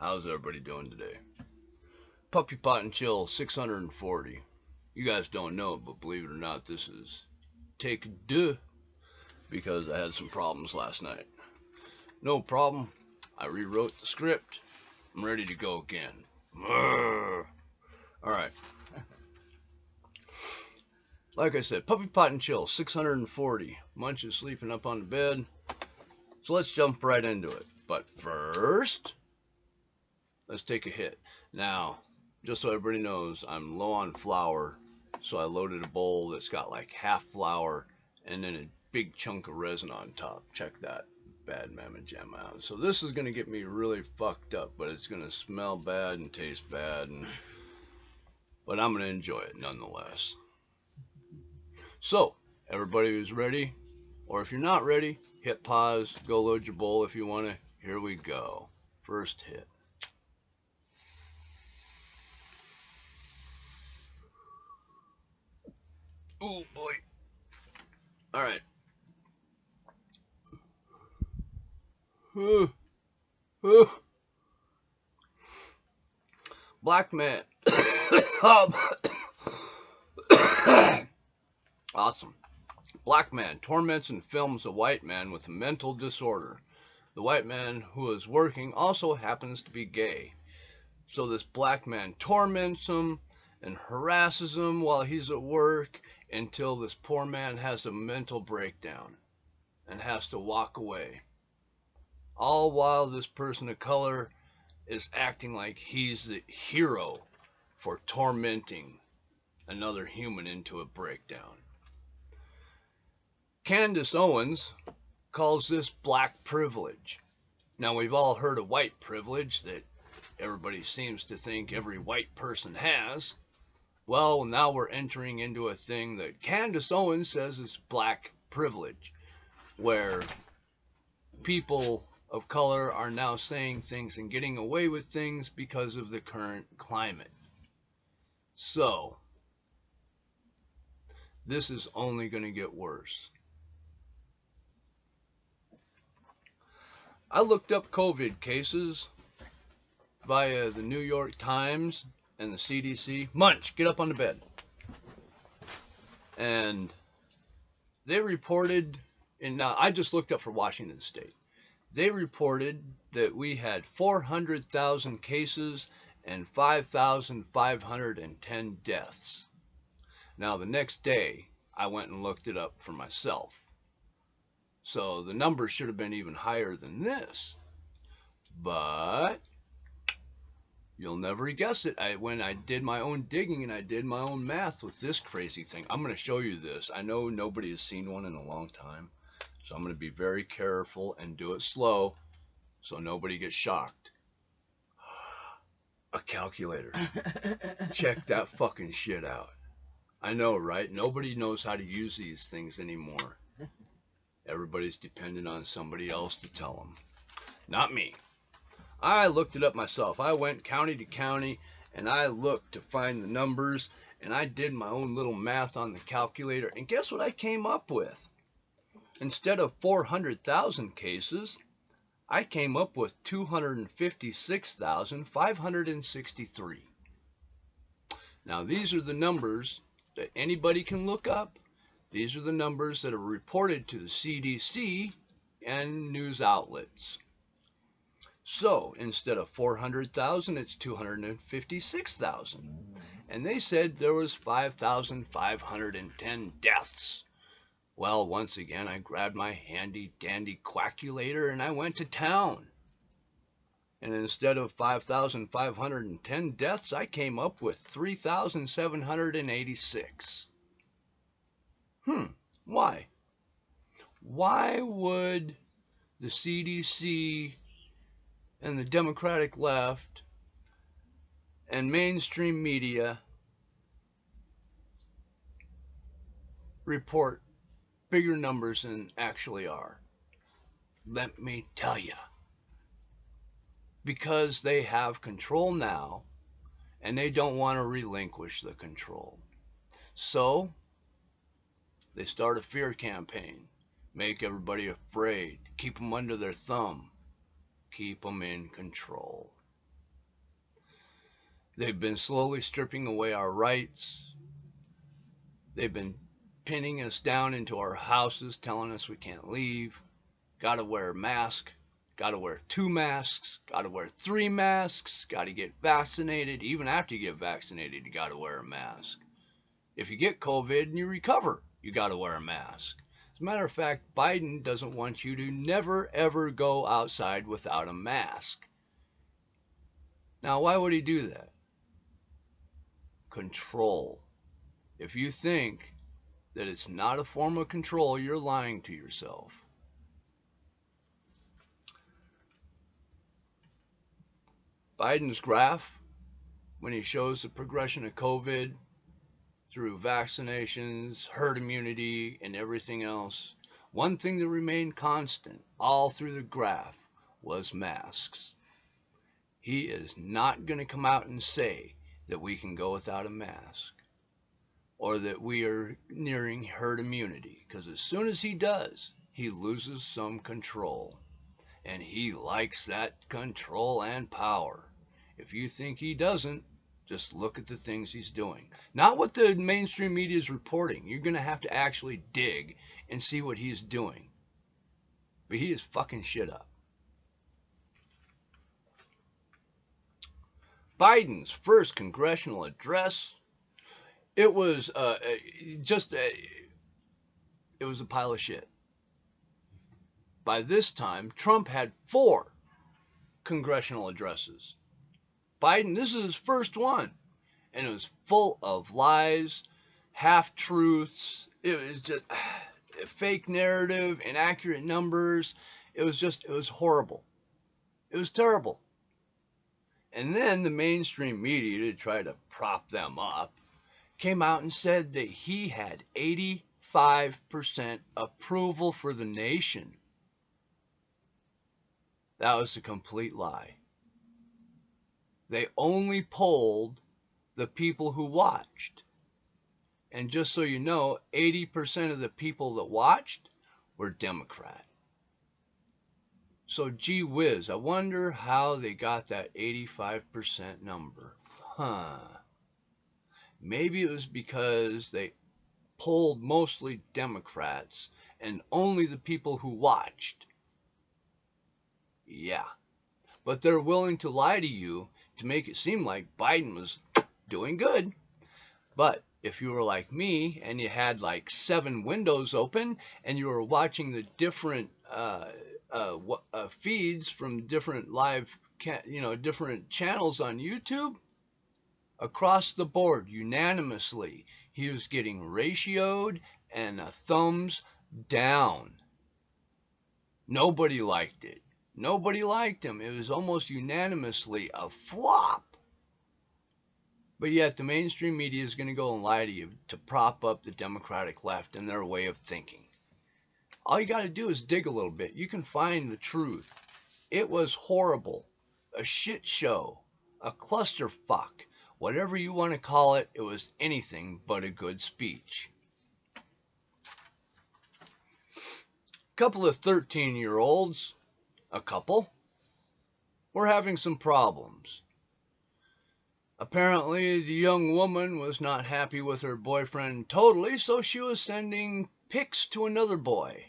How's everybody doing today? Puppy Pot and Chill 640. You guys don't know it, but believe it or not, this is take deux because I had some problems last night. No problem. I rewrote the script. I'm ready to go again. Alright. Like I said, Puppy Pot and Chill 640. Munch is sleeping up on the bed. So let's jump right into it. But first, let's take a hit. Now, just so everybody knows, I'm low on flour, so I loaded a bowl that's got like half flour and then a big chunk of resin on top. Check that bad mamma jamma out. So this is going to get me really fucked up, but it's going to smell bad and taste bad, but I'm going to enjoy it nonetheless. So, everybody who's ready, or if you're not ready, hit pause, go load your bowl if you want to. Here we go. First hit. Oh boy. All right. Black man. Awesome. Black man torments and films a white man with a mental disorder. The white man who is working also happens to be gay. So this black man torments him and harasses him while he's at work until this poor man has a mental breakdown and has to walk away. All while this person of color is acting like he's the hero for tormenting another human into a breakdown. Candace Owens calls this black privilege. Now, we've all heard of white privilege that everybody seems to think every white person has. Well, now we're entering into a thing that Candace Owens says is black privilege, where people of color are now saying things and getting away with things because of the current climate. So, this is only going to get worse. I looked up COVID cases via the New York Times and the CDC. Munch, get up on the bed. And they reported, and now I just looked up for Washington State. They reported that we had 400,000 cases and 5,510 deaths. Now, the next day, I went and looked it up for myself. So the numbers should have been even higher than this. But you'll never guess it. When I did my own digging and I did my own math with this crazy thing, I'm going to show you this. I know nobody has seen one in a long time, so I'm going to be very careful and do it slow so nobody gets shocked. A calculator. Check that fucking shit out. I know, right? Nobody knows how to use these things anymore. Everybody's dependent on somebody else to tell them. Not me. I looked it up myself. I went county to county and I looked to find the numbers and I did my own little math on the calculator. And guess what I came up with? Instead of 400,000 cases, I came up with 256,563. Now, these are the numbers that anybody can look up. These are the numbers that are reported to the CDC and news outlets. So, instead of 400,000, it's 256,000. And they said there was 5,510 deaths. Well, once again, I grabbed my handy-dandy quackulator and I went to town. And instead of 5,510 deaths, I came up with 3,786. Why? Why would the CDC and the Democratic left and mainstream media report bigger numbers than actually are? Let me tell you. Because they have control now and they don't want to relinquish the control. So, they start a fear campaign, make everybody afraid, keep them under their thumb, keep them in control. They've been slowly stripping away our rights. They've been pinning us down into our houses, telling us we can't leave. Gotta wear a mask. Gotta wear 2 masks. Gotta wear 3 masks. Gotta get vaccinated. Even after you get vaccinated, you gotta wear a mask. If you get COVID and you recover, you gotta wear a mask. As a matter of fact, Biden doesn't want you to never ever go outside without a mask. Now, why would he do that? Control. If you think that it's not a form of control, you're lying to yourself. Biden's graph, when he shows the progression of COVID through vaccinations, herd immunity, and everything else, one thing that remained constant all through the graph was masks. He is not going to come out and say that we can go without a mask or that we are nearing herd immunity, because as soon as he does, he loses some control. And he likes that control and power. If you think he doesn't, just look at the things he's doing. Not what the mainstream media is reporting. You're going to have to actually dig and see what he's doing. But he is fucking shit up. Biden's first congressional address, it was it was a pile of shit. By this time, Trump had 4 congressional addresses. Biden, this is his first one, and it was full of lies, half-truths. It was just fake narrative, inaccurate numbers. It was horrible. It was terrible. And then the mainstream media, to try to prop them up, came out and said that he had 85% approval for the nation. That was a complete lie. They only polled the people who watched. And just so you know, 80% of the people that watched were Democrat. So gee whiz, I wonder how they got that 85% number. Maybe it was because they polled mostly Democrats and only the people who watched. Yeah. But they're willing to lie to you to make it seem like Biden was doing good. But if you were like me and you had like 7 windows open and you were watching the different feeds from different different channels on YouTube, across the board, unanimously, he was getting ratioed and a thumbs down. Nobody liked it. Nobody liked him. It was almost unanimously a flop. But yet the mainstream media is going to go and lie to you to prop up the Democratic left and their way of thinking. All you got to do is dig a little bit. You can find the truth. It was horrible. A shit show. A clusterfuck. Whatever you want to call it, it was anything but a good speech. A couple of 13-year-olds, were having some problems. Apparently, the young woman was not happy with her boyfriend totally, so she was sending pics to another boy.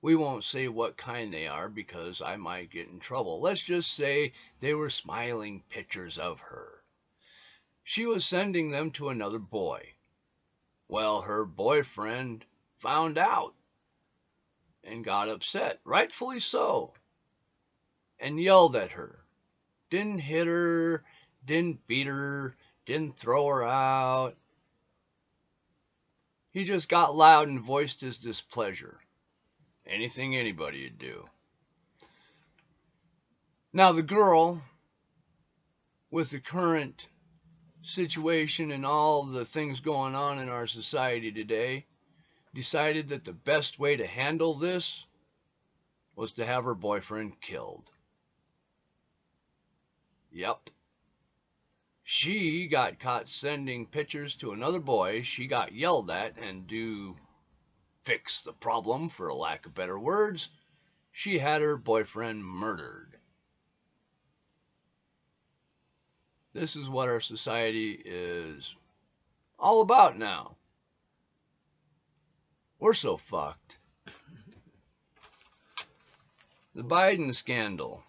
We won't say what kind they are because I might get in trouble. Let's just say they were smiling pictures of her. She was sending them to another boy. Well, her boyfriend found out and got upset, rightfully so, and yelled at her. Didn't hit her, didn't beat her, didn't throw her out. He just got loud and voiced his displeasure. Anything anybody would do. Now the girl, with the current situation and all the things going on in our society today, decided that the best way to handle this was to have her boyfriend killed. Yep. She got caught sending pictures to another boy. She got yelled at, and to fix the problem, for a lack of better words, she had her boyfriend murdered. This is what our society is all about now. We're so fucked. The Biden scandal.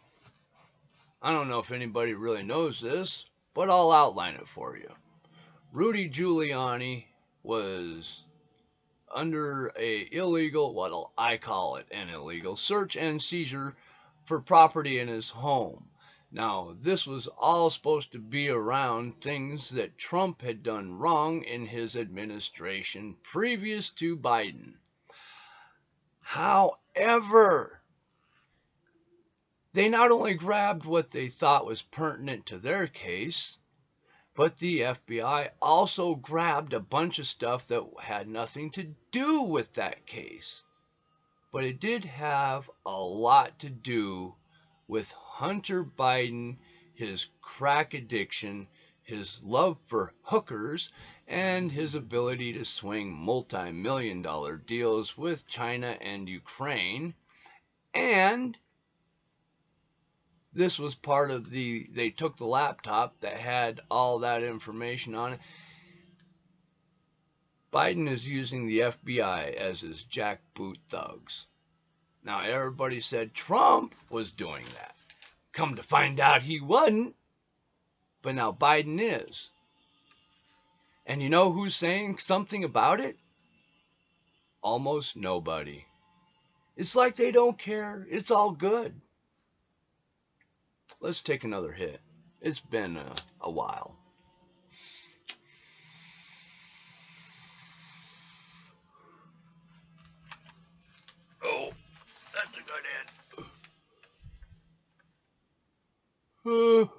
I don't know if anybody really knows this, but I'll outline it for you. Rudy Giuliani was under a illegal, what I call it an illegal, search and seizure for property in his home. Now, this was all supposed to be around things that Trump had done wrong in his administration previous to Biden. However, they not only grabbed what they thought was pertinent to their case, but the FBI also grabbed a bunch of stuff that had nothing to do with that case. But it did have a lot to do with Hunter Biden, his crack addiction, his love for hookers, and his ability to swing multi-million-dollar deals with China and Ukraine. And this was part of they took the laptop that had all that information on it. Biden is using the FBI as his jackboot thugs. Now, everybody said Trump was doing that. Come to find out he wasn't, but now Biden is. And you know who's saying something about it? Almost nobody. It's like they don't care. It's all good. Let's take another hit. It's been a while. Oh, that's a good hit. Oh.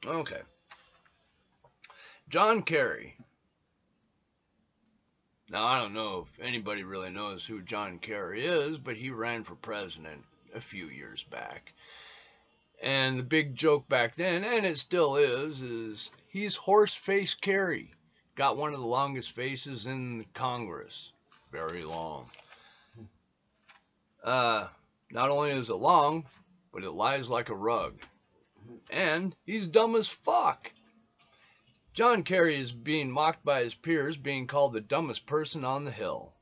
Okay. John Kerry. Now, I don't know if anybody really knows who John Kerry is, but he ran for president a few years back. And the big joke back then, and it still is he's horse-face Kerry. Got one of the longest faces in Congress. Very long. Not only is it long, but it lies like a rug. And he's dumb as fuck. John Kerry is being mocked by his peers, being called the dumbest person on the Hill.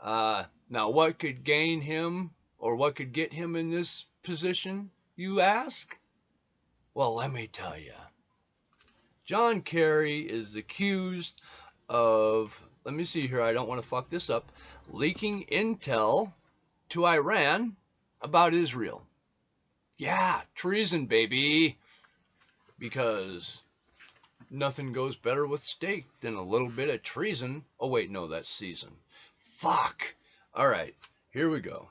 Now, what could gain him, or what could get him in this position, you ask? Well, let me tell you. John Kerry is accused of, let me see here, I don't want to fuck this up, leaking intel to Iran about Israel. Yeah, treason, baby. Because nothing goes better with steak than a little bit of treason. Oh, wait, no, that's season. Fuck. All right, here we go.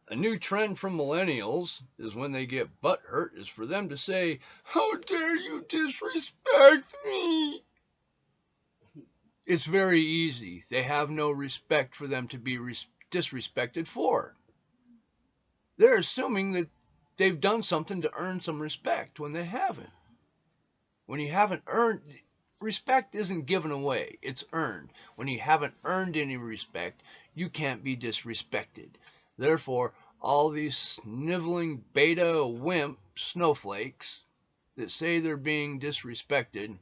A new trend from millennials is when they get butthurt is for them to say, "How dare you disrespect me?" It's very easy. They have no respect for them to be disrespected for. They're assuming that they've done something to earn some respect when they haven't. When you haven't earned, respect isn't given away, it's earned. When you haven't earned any respect, you can't be disrespected. Therefore, all these sniveling beta wimp snowflakes that say they're being disrespected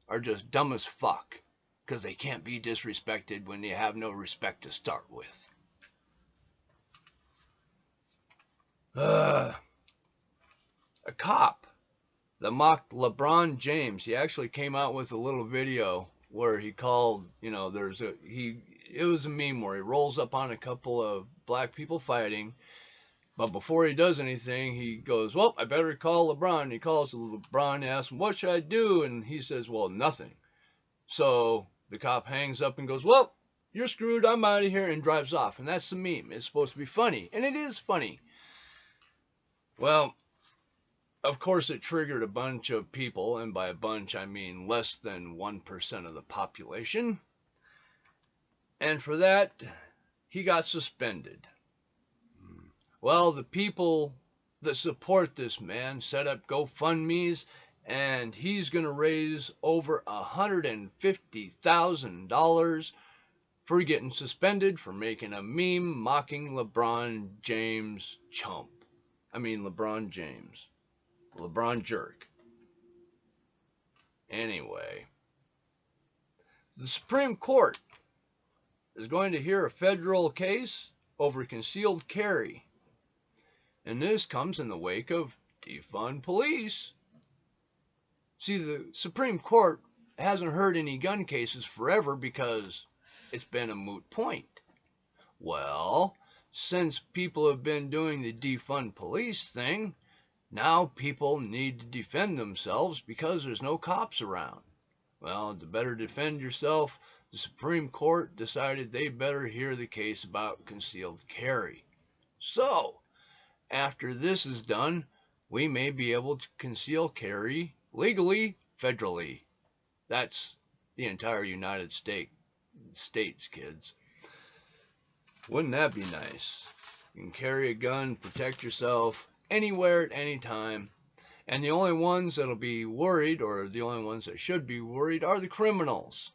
are just dumb as fuck, because they can't be disrespected when you have no respect to start with. A cop that mocked LeBron James. He actually came out with a little video where he called, it was a meme where he rolls up on a couple of black people fighting, but before he does anything, he goes, "Well, I better call LeBron." He calls LeBron, asks him, "What should I do?" And he says, "Well, nothing." So the cop hangs up and goes, "Well, you're screwed, I'm out of here," and drives off. And that's the meme. It's supposed to be funny, and it is funny. Well, of course it triggered a bunch of people, and by a bunch I mean less than 1% of the population. And for that, he got suspended. Well, the people that support this man set up GoFundMes and he's going to raise over $150,000 for getting suspended for making a meme mocking LeBron James chump. I mean LeBron James. LeBron jerk. Anyway, the Supreme Court is going to hear a federal case over concealed carry. And this comes in the wake of defund police. See, the Supreme Court hasn't heard any gun cases forever because it's been a moot point. Well, since people have been doing the defund police thing, now people need to defend themselves because there's no cops around. Well, to better defend yourself, the Supreme Court decided they better hear the case about concealed carry. So, after this is done, we may be able to conceal carry legally, federally. That's the entire United States, kids. Wouldn't that be nice? You can carry a gun, protect yourself anywhere at any time. And the only ones that'll be worried, or the only ones that should be worried, are the criminals.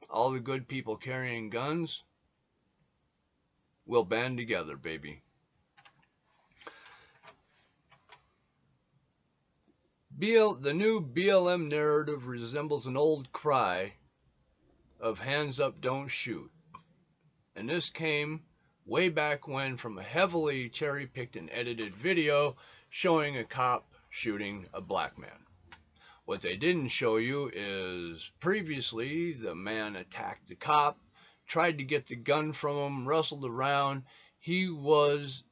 All the good people carrying guns will band together, baby. The new BLM narrative resembles an old cry of hands up, don't shoot. And this came way back when from a heavily cherry-picked and edited video showing a cop shooting a black man. What they didn't show you is previously the man attacked the cop, tried to get the gun from him, wrestled around. He was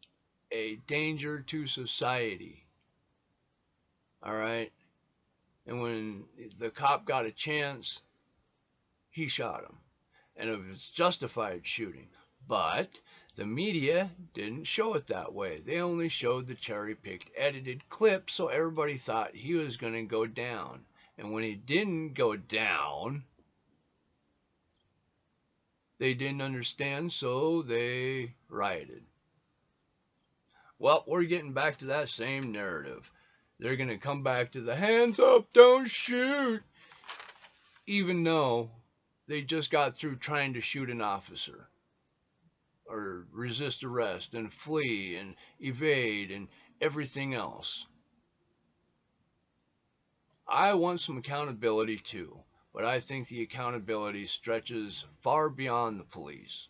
a danger to society. All right? And when the cop got a chance, he shot him. And it was justified shooting. But the media didn't show it that way. They only showed the cherry-picked, edited clip, so everybody thought he was going to go down. And when he didn't go down, they didn't understand, so they rioted. Well, we're getting back to that same narrative. They're going to come back to the hands up, don't shoot, even though they just got through trying to shoot an officer, or resist arrest, and flee, and evade, and everything else. I want some accountability too, but I think the accountability stretches far beyond the police.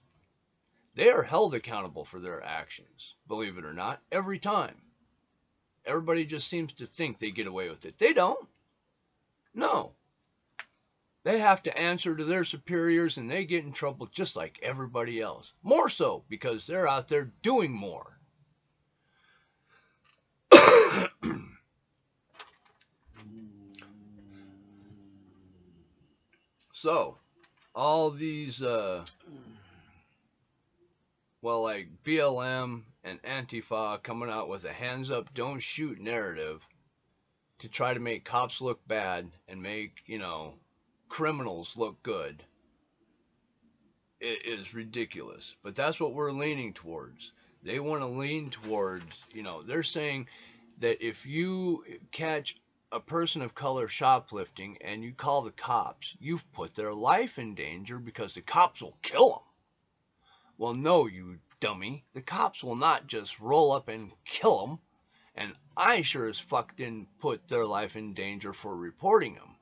They are held accountable for their actions, believe it or not, every time. Everybody just seems to think they get away with it. They don't. No. They have to answer to their superiors, and they get in trouble just like everybody else. More so because they're out there doing more. So, all these, like BLM and Antifa coming out with a hands up, don't shoot narrative to try to make cops look bad and make, criminals look good. It is ridiculous. But that's what we're leaning towards. They want to lean towards, they're saying that if you catch a person of color shoplifting and you call the cops, you've put their life in danger because the cops will kill them. Well, no, you dummy. The cops will not just roll up and kill them. And I sure as fuck didn't put their life in danger for reporting them.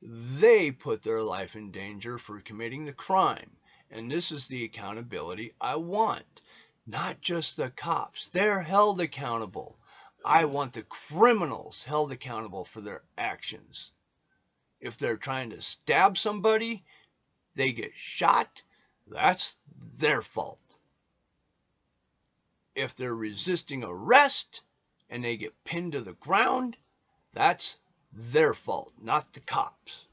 They put their life in danger for committing the crime. And this is the accountability I want. Not just the cops. They're held accountable. I want the criminals held accountable for their actions. If they're trying to stab somebody, they get shot, that's their fault. If they're resisting arrest and they get pinned to the ground, that's their fault, not the cops.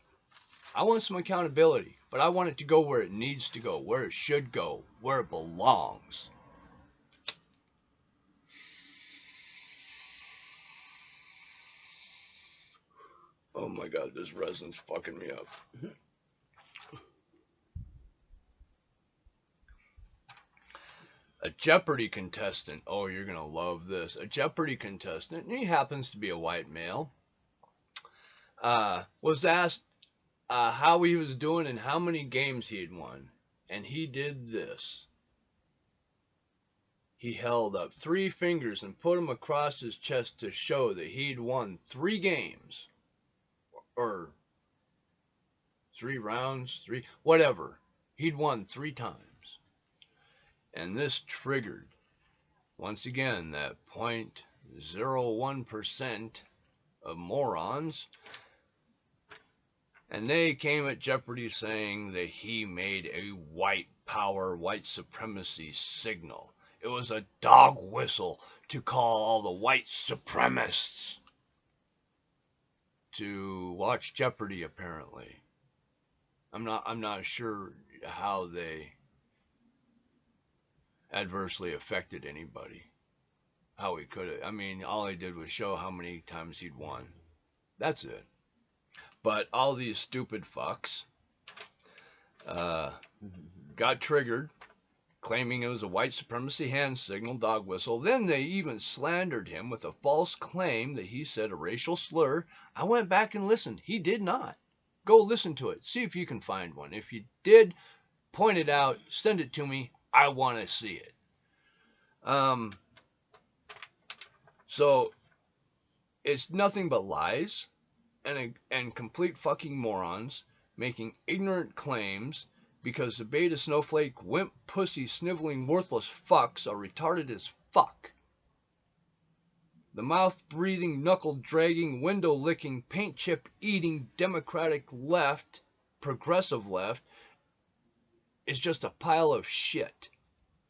I want some accountability, but I want it to go where it needs to go, where it should go, where it belongs. Oh my God, this resin's fucking me up. A Jeopardy contestant. Oh, you're going to love this. A Jeopardy contestant, and he happens to be a white male, was asked how he was doing and how many games he had won. And he did this. He held up 3 fingers and put them across his chest to show that he'd won 3 games. Or 3 rounds, 3, whatever. He'd won 3 times. And this triggered, once again, that 0.01% of morons. And they came at Jeopardy saying that he made a white power, white supremacy signal. It was a dog whistle to call all the white supremacists to watch Jeopardy, apparently. I'm not sure how they adversely affected anybody. How he could have. I mean, all he did was show how many times he'd won. That's it. But all these stupid fucks got triggered, claiming it was a white supremacy hand signal, dog whistle. Then they even slandered him with a false claim that he said a racial slur. I went back and listened. He did not. Go listen to it. See if you can find one. If you did, point it out. Send it to me. I want to see it. So it's nothing but lies and complete fucking morons making ignorant claims because the beta snowflake, wimp, pussy, sniveling, worthless fucks are retarded as fuck. The mouth-breathing, knuckle-dragging, window-licking, paint-chip-eating Democratic left, progressive left, is just a pile of shit.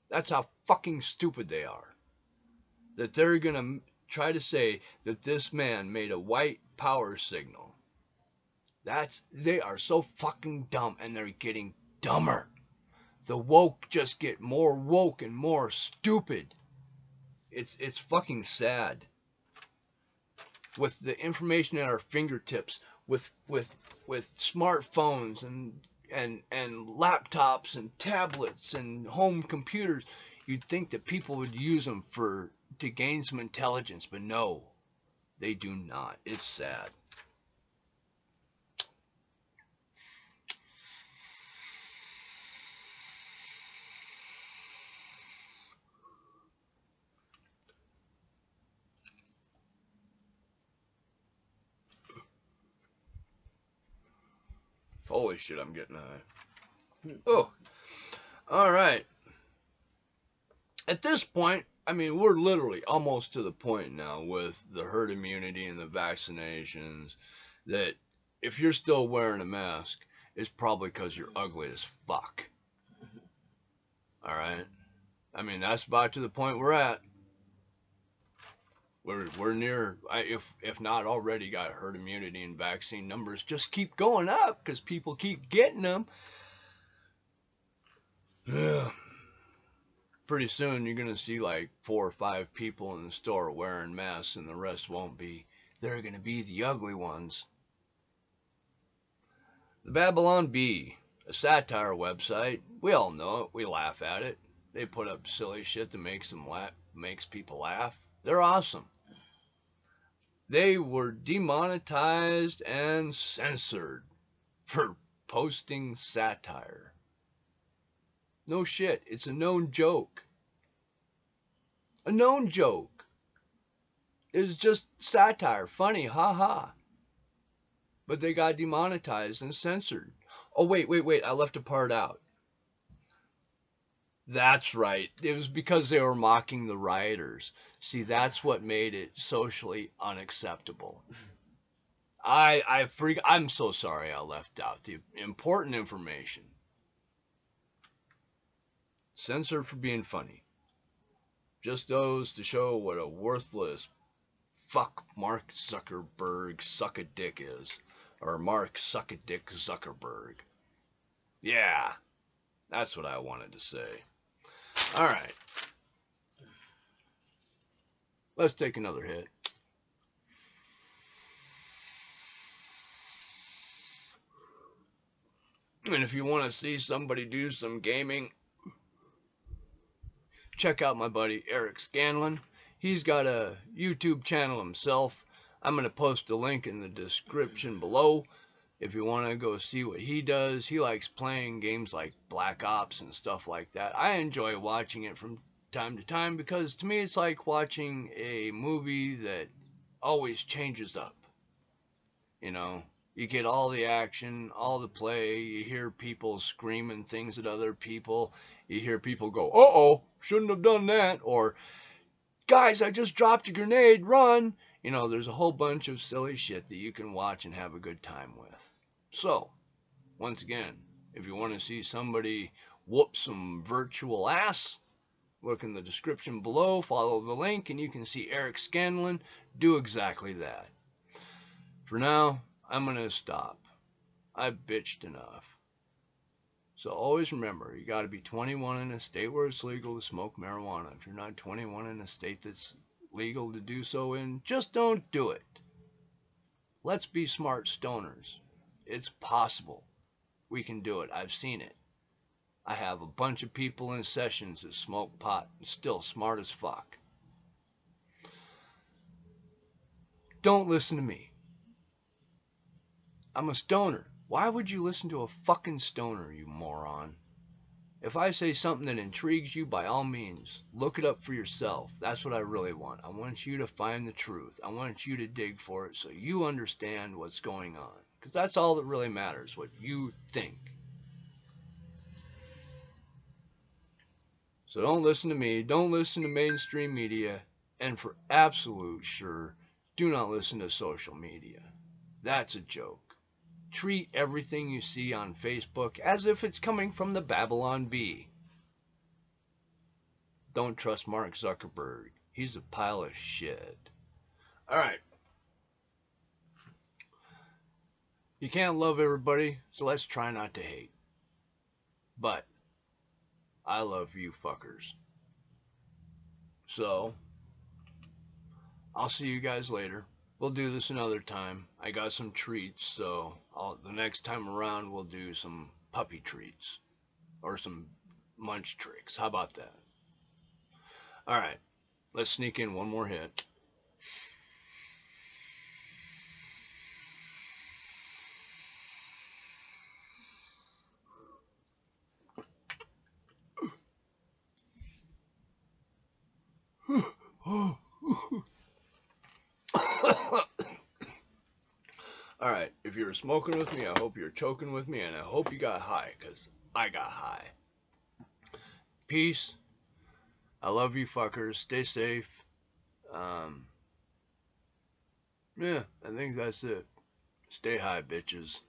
That's how fucking stupid they are. That they're gonna try to say that this man made a white power signal. They are so fucking dumb, and they're getting dumber. The woke just get more woke and more stupid. It's fucking sad. With the information at our fingertips, with smartphones and laptops and tablets and home computers, you'd think that people would use them to gain some intelligence, but no, they do not. It's sad. Holy shit, I'm getting high. Oh, all right. At this point, I mean, we're literally almost to the point now with the herd immunity and the vaccinations that if you're still wearing a mask, it's probably because you're ugly as fuck. All right? I mean, that's about to the point we're at. We're near, if not already got herd immunity, and vaccine numbers just keep going up because people keep getting them. Yeah. Pretty soon you're going to see like 4 or 5 people in the store wearing masks, and the rest won't be. They're going to be the ugly ones. The Babylon Bee, a satire website. We all know it. We laugh at it. They put up silly shit that makes people laugh. They're awesome. They were demonetized and censored for posting satire. No shit, it's a known joke. A known joke. It's just satire, funny, haha. But they got demonetized and censored. Oh, wait, I left a part out. That's right. It was because they were mocking the rioters. See, that's what made it socially unacceptable. I'm so sorry I left out the important information. Censored for being funny. Just goes to show what a worthless fuck Mark Zuckerberg suck-a-dick is. Or Mark suck-a-dick Zuckerberg. Yeah, that's what I wanted to say. All right. Let's take another hit. And if you want to see somebody do some gaming, check out my buddy Erik Scanlon. He's got a YouTube channel himself. I'm going to post a link in the description below if you want to go see what he does. He likes playing games like Black Ops and stuff like that. I enjoy watching it from time to time because to me it's like watching a movie that always changes up. You know, you get all the action, all the play, you hear people screaming things at other people, you hear people go, uh-oh, shouldn't have done that, or, guys, I just dropped a grenade, run! You know, there's a whole bunch of silly shit that you can watch and have a good time with. So, once again, if you want to see somebody whoop some virtual ass, look in the description below, follow the link, and you can see Erik Scanlon do exactly that. For now, I'm going to stop. I've bitched enough. So always remember, you got to be 21 in a state where it's legal to smoke marijuana. If you're not 21 in a state that's legal to do so in, just don't do it. Let's be smart stoners. It's possible. We can do it. I've seen it. I have a bunch of people in sessions that smoke pot and still smart as fuck. Don't listen to me. I'm a stoner. Why would you listen to a fucking stoner, you moron? If I say something that intrigues you, by all means, look it up for yourself. That's what I really want. I want you to find the truth. I want you to dig for it so you understand what's going on. Because that's all that really matters, what you think. So don't listen to me. Don't listen to mainstream media. And for absolute sure, do not listen to social media. That's a joke. Treat everything you see on Facebook as if it's coming from the Babylon Bee. Don't trust Mark Zuckerberg. He's a pile of shit. Alright. You can't love everybody, so let's try not to hate. But I love you fuckers. So, I'll see you guys later. We'll do this another time. I got some treats, so the next time around we'll do some puppy treats. Or some munch tricks. How about that? Alright, let's sneak in one more hit. Alright, if you're smoking with me, I hope you're choking with me, and I hope you got high, because I got high. Peace. I love you fuckers. Stay safe. Yeah, I think that's it. Stay high, bitches.